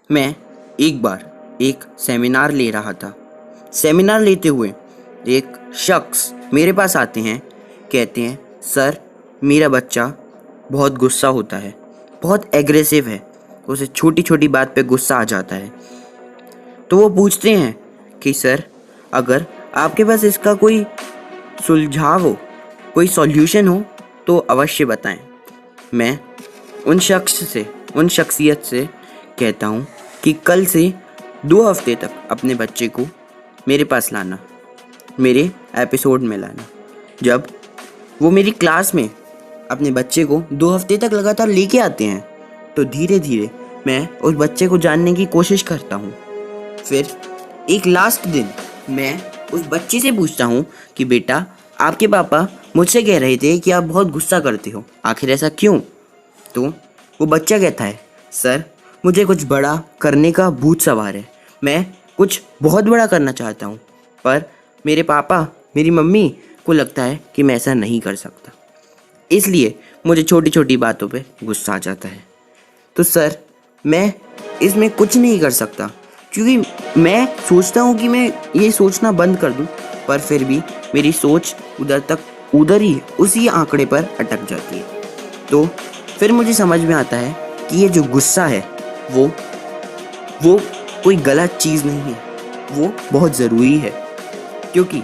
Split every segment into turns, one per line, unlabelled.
मैं एक बार एक सेमिनार ले रहा था। सेमिनार लेते हुए एक शख्स मेरे पास आते हैं, कहते हैं, सर मेरा बच्चा बहुत गुस्सा होता है, बहुत एग्रेसिव है, उसे छोटी छोटी बात पे गुस्सा आ जाता है। तो वो पूछते हैं कि सर अगर आपके पास इसका कोई सुलझाव हो, कोई सॉल्यूशन हो तो अवश्य बताएं। मैं उन शख्सियत से कहता हूँ कि कल से 2 हफ्ते तक अपने बच्चे को मेरे पास लाना, मेरे एपिसोड में लाना। जब वो मेरी क्लास में अपने बच्चे को 2 हफ्ते तक लगातार लेके आते हैं तो धीरे धीरे मैं उस बच्चे को जानने की कोशिश करता हूँ। फिर एक लास्ट दिन मैं उस बच्चे से पूछता हूँ कि बेटा, आपके पापा मुझसे कह रहे थे कि आप बहुत गुस्सा करते हो, आखिर ऐसा क्यों? तो वो बच्चा कहता है, सर मुझे कुछ बड़ा करने का भूत सवार है, मैं कुछ बहुत बड़ा करना चाहता हूँ, पर मेरे पापा मेरी मम्मी को लगता है कि मैं ऐसा नहीं कर सकता, इसलिए मुझे छोटी छोटी बातों पे गुस्सा आ जाता है। तो सर मैं इसमें कुछ नहीं कर सकता, क्योंकि मैं सोचता हूँ कि मैं ये सोचना बंद कर दूँ, पर फिर भी मेरी सोच उधर ही उसी आंकड़े पर अटक जाती है। तो फिर मुझे समझ में आता है कि ये जो गुस्सा है वो कोई गलत चीज़ नहीं है, वो बहुत ज़रूरी है। क्योंकि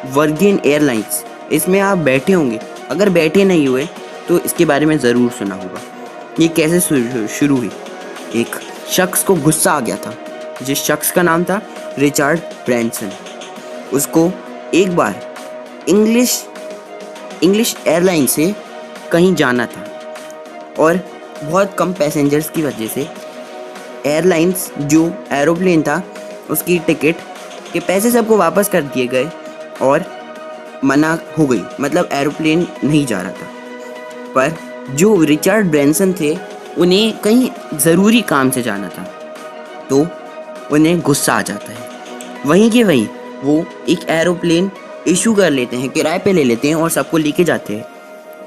वर्जिन एयरलाइंस, इसमें आप बैठे होंगे, अगर बैठे नहीं हुए तो इसके बारे में ज़रूर सुना होगा। ये कैसे शुरू हुई? एक शख्स को गुस्सा आ गया था, जिस शख्स का नाम था रिचर्ड ब्रैंसन। उसको एक बार इंग्लिश एयरलाइन से कहीं जाना था और बहुत कम पैसेंजर्स की वजह से एयरलाइंस जो एरोप्लेन था उसकी टिकट के पैसे सबको वापस कर दिए गए और मना हो गई, मतलब एरोप्लेन नहीं जा रहा था। पर जो रिचर्ड ब्रैंसन थे उन्हें कहीं ज़रूरी काम से जाना था, तो उन्हें गुस्सा आ जाता है। वहीं के वहीं वो एक एरोप्लेन इशू कर लेते हैं, किराए पे ले लेते हैं और सबको लेके जाते हैं।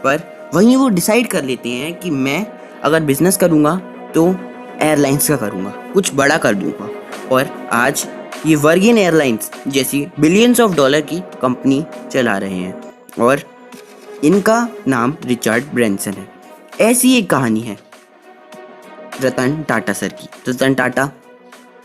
पर वहीं वो डिसाइड कर लेते हैं कि मैं अगर बिज़नेस करूँगा तो एयरलाइंस का करूँगा, कुछ बड़ा कर दूँगा। और आज ये वर्जिन एयरलाइंस जैसी बिलियंस ऑफ डॉलर की कंपनी चला रहे हैं और इनका नाम रिचर्ड ब्रैंसन है। ऐसी एक कहानी है रतन टाटा सर की। रतन टाटा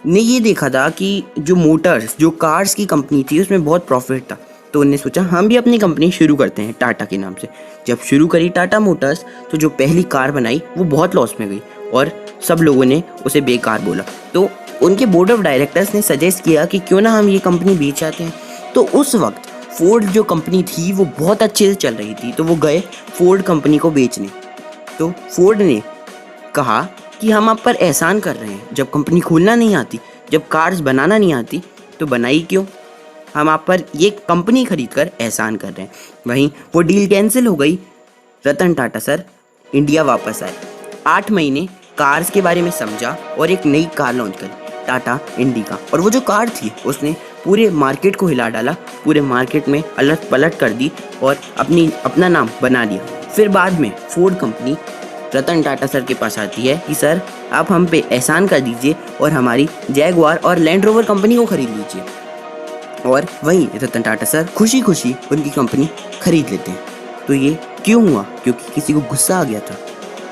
ने ये देखा था कि जो कार्स की कंपनी थी उसमें बहुत प्रॉफिट था, तो उन्होंने सोचा हम भी अपनी कंपनी शुरू करते हैं टाटा के नाम से। जब शुरू करी टाटा मोटर्स, तो जो पहली कार बनाई वो बहुत लॉस में गई और सब लोगों ने उसे बेकार बोला। तो उनके बोर्ड ऑफ डायरेक्टर्स ने सजेस्ट किया कि क्यों ना हम ये कंपनी बेच आते हैं। तो उस वक्त फोर्ड जो कंपनी थी वो बहुत अच्छे से चल रही थी, तो वो गए फोर्ड कंपनी को बेचने। तो फोर्ड ने कहा कि हम आप पर एहसान कर रहे हैं, जब कंपनी खोलना नहीं आती, जब कार्स बनाना नहीं आती तो बनाई क्यों? हम आप पर ये कंपनी खरीद कर एहसान कर रहे हैं। वहीं वो डील कैंसिल हो गई। रतन टाटा सर इंडिया वापस आए, 8 महीने कार्स के बारे में समझा और एक नई कार लॉन्च करी, टाटा इंडिका। और वो जो कार थी उसने पूरे मार्केट को हिला डाला, पूरे मार्केट में अलट पलट कर दी और अपना नाम बना लिया। फिर बाद में Ford company Ratan Tata sir के पास आती है कि सर आप हम पे एहसान कर दीजिए और हमारी जैगुआर और लैंड रोवर कंपनी को खरीद लीजिए। और वहीं रतन टाटा सर खुशी खुशी उनकी कंपनी खरीद लेते हैं। तो ये क्यों हुआ? क्योंकि किसी को गुस्सा आ गया था।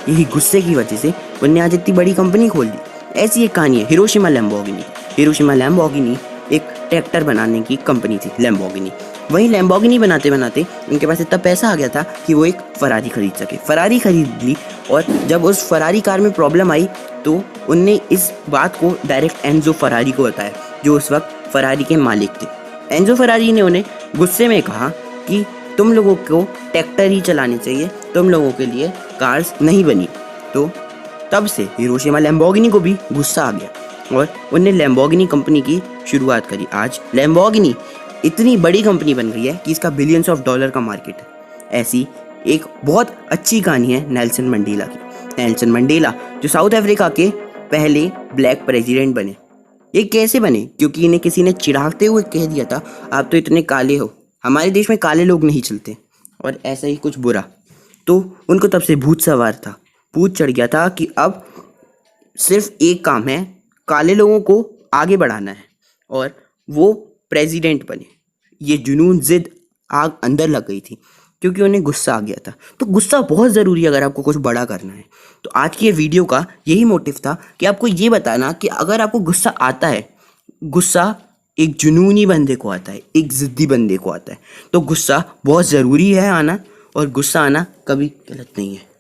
यही गुस्से की वजह से उन्होंने आज इतनी बड़ी कंपनी खोल दी। ऐसी एक कहानी है हिरोशिमा लैम्बोर्गिनी एक ट्रैक्टर बनाने की कंपनी थी, लैम्बोर्गिनी। वहीं लैम्बोर्गिनी बनाते बनाते उनके पास इतना पैसा आ गया था कि वो एक फरारी खरीद सके। फरारी खरीद ली और जब उस फरारी कार में प्रॉब्लम आई तो उनने इस बात को डायरेक्ट एनजो फरारी को बताया, जो उस वक्त फरारी के मालिक थे। एनजो फरारी ने उन्हें गुस्से में कहा कि तुम लोगों को ट्रैक्टर ही चलाने चाहिए, तुम लोगों के लिए कार्स नहीं बनी। तो तब से हिरोशिमा लैम्बोर्गिनी को भी गुस्सा आ गया और उन्हें लैम्बोर्गिनी कंपनी की शुरुआत करी। आज लैम्बोर्गिनी इतनी बड़ी कंपनी बन गई है कि इसका बिलियंस ऑफ डॉलर का मार्केट है। ऐसी एक बहुत अच्छी कहानी है नेल्सन मंडेला की। नेल्सन मंडेला जो साउथ अफ्रीका के पहले ब्लैक प्रेसिडेंट बने। ये कैसे बने? क्योंकि इन्हें किसी ने चिढ़ाते हुए कह दिया था, आप तो इतने काले हो, हमारे देश में काले लोग नहीं चलते, और ऐसा ही कुछ बुरा। तो उनको तब से भूत सवार था, भूत चढ़ गया था कि अब सिर्फ एक काम है, काले लोगों को आगे बढ़ाना है और वो प्रेसिडेंट बने। ये जुनून जिद आग अंदर लग गई थी क्योंकि उन्हें गुस्सा आ गया था। तो गुस्सा बहुत ज़रूरी है अगर आपको कुछ बड़ा करना है। तो आज की ये वीडियो का यही मोटिव था कि आपको ये बताना कि अगर आपको गुस्सा आता है, गुस्सा एक जुनूनी बंदे को आता है, एक ज़िद्दी बंदे को आता है। तो गुस्सा बहुत ज़रूरी है आना, और गुस्सा आना कभी गलत नहीं है।